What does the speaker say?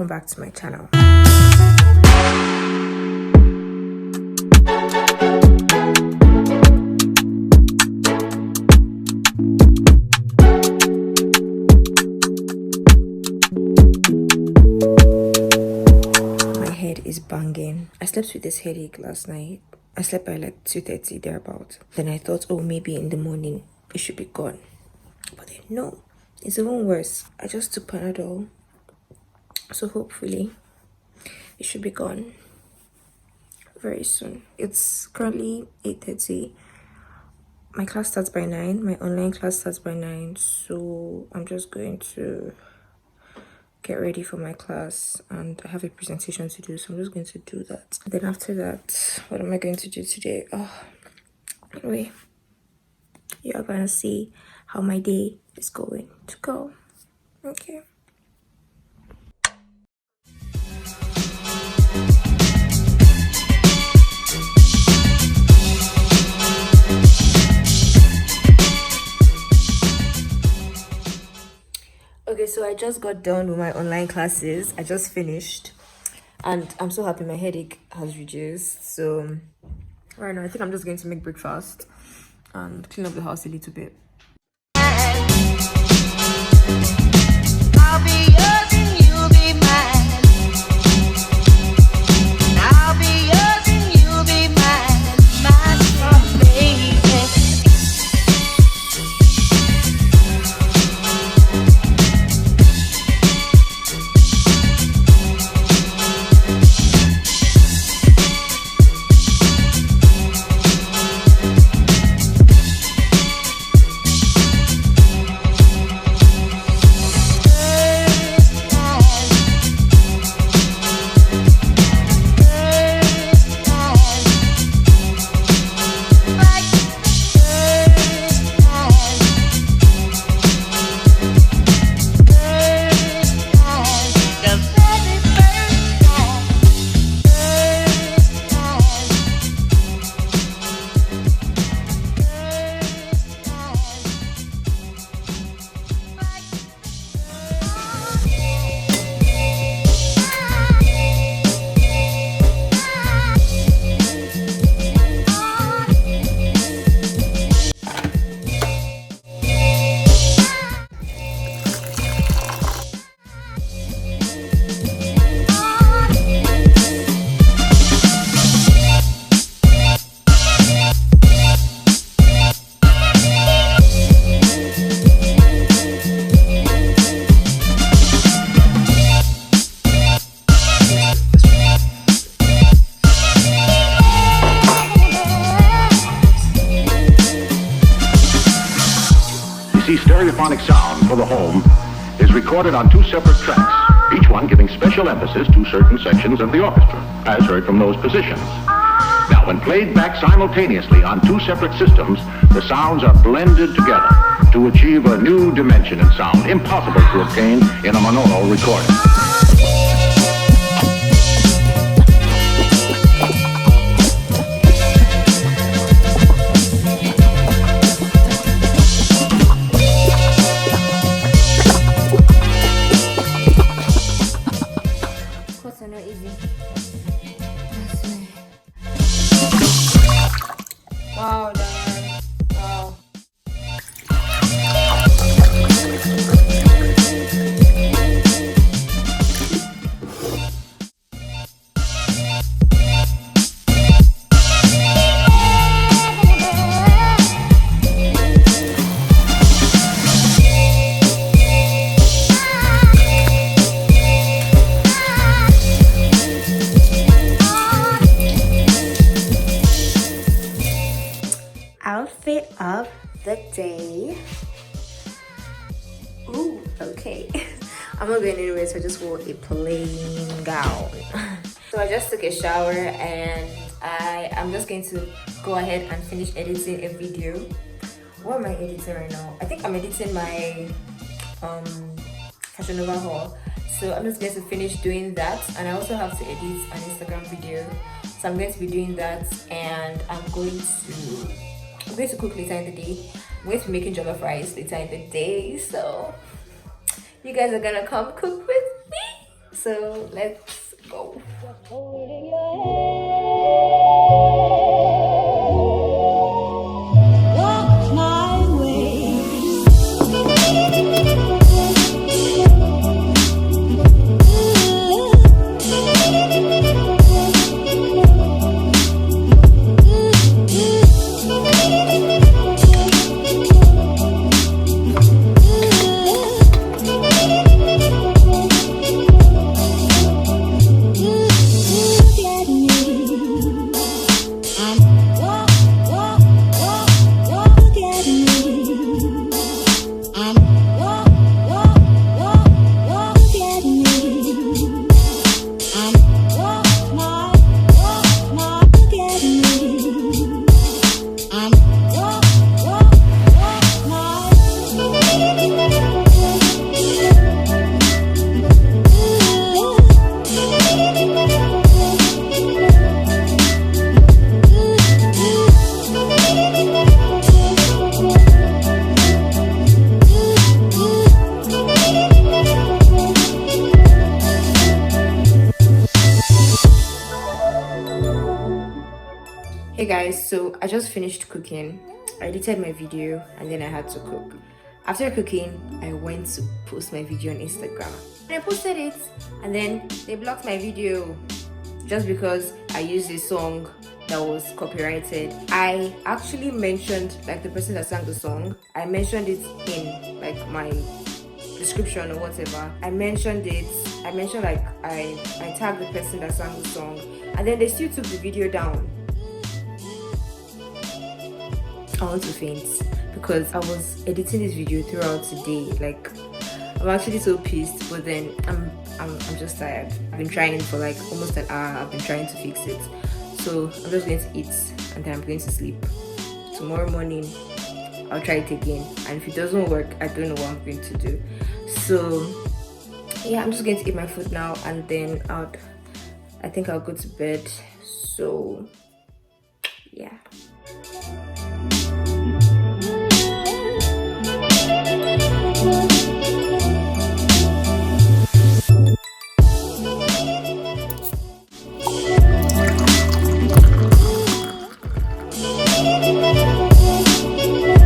welcome back to my channel. My head is banging. I slept with this headache last night. I slept by like 2:30 thereabout. Then I thought, oh, maybe in the morning it should be gone, but then no, it's even worse. I just took Panadol, so hopefully it should be gone very soon. It's currently 8:30. My class starts by 9. My online class starts by 9, so I'm just going to get ready for my class, and I have a presentation to do, so I'm just going to do that. Then after that, what am I going to do today? Anyway, you are gonna see how my day is going to go. Okay. Okay, so I just got done with my online classes. I just finished, and I'm so happy my headache has reduced. So right now I think I'm just going to make breakfast and clean up the house a little bit. I'll be yours and you'll be mine. I'll be yours and you'll be mine, my baby. Stereophonic sound for the home is recorded on 2 separate tracks, each one giving special emphasis to certain sections of the orchestra, as heard from those positions. Now, when played back simultaneously on 2 separate systems, the sounds are blended together to achieve a new dimension in sound, impossible to obtain in a monaural recording. Wow, darn. Wow. Outfit of the day. Ooh, okay. I'm not going anywhere, so I just wore a plain gown. So I just took a shower, and I'm just going to go ahead and finish editing a video. What am I editing right now? I think I'm editing my FASHIONNOVA haul. So I'm just going to finish doing that, and I also have to edit an Instagram video. So I'm going to be doing that, and I'm going to cook later in the day. I'm going to be making jollof rice later in the day, so you guys are gonna come cook with me. So let's go. Hey guys, so I just finished cooking. I edited my video and then I had to cook. After cooking, I went to post my video on Instagram. And I posted it and then they blocked my video just because I used a song that was copyrighted. I actually mentioned like the person that sang the song. I mentioned it in like my description or whatever. I mentioned like I tagged the person that sang the song and then they still took the video down. I want to faint because I was editing this video throughout today. Like I'm actually so pissed, but then I'm just tired. I've been trying for like almost an hour. I've been trying to fix it, so I'm just going to eat and then I'm going to sleep. Tomorrow morning I'll try it again, and if it doesn't work, I don't know what I'm going to do. So yeah, I'm just going to eat my food now and then I think I'll go to bed. So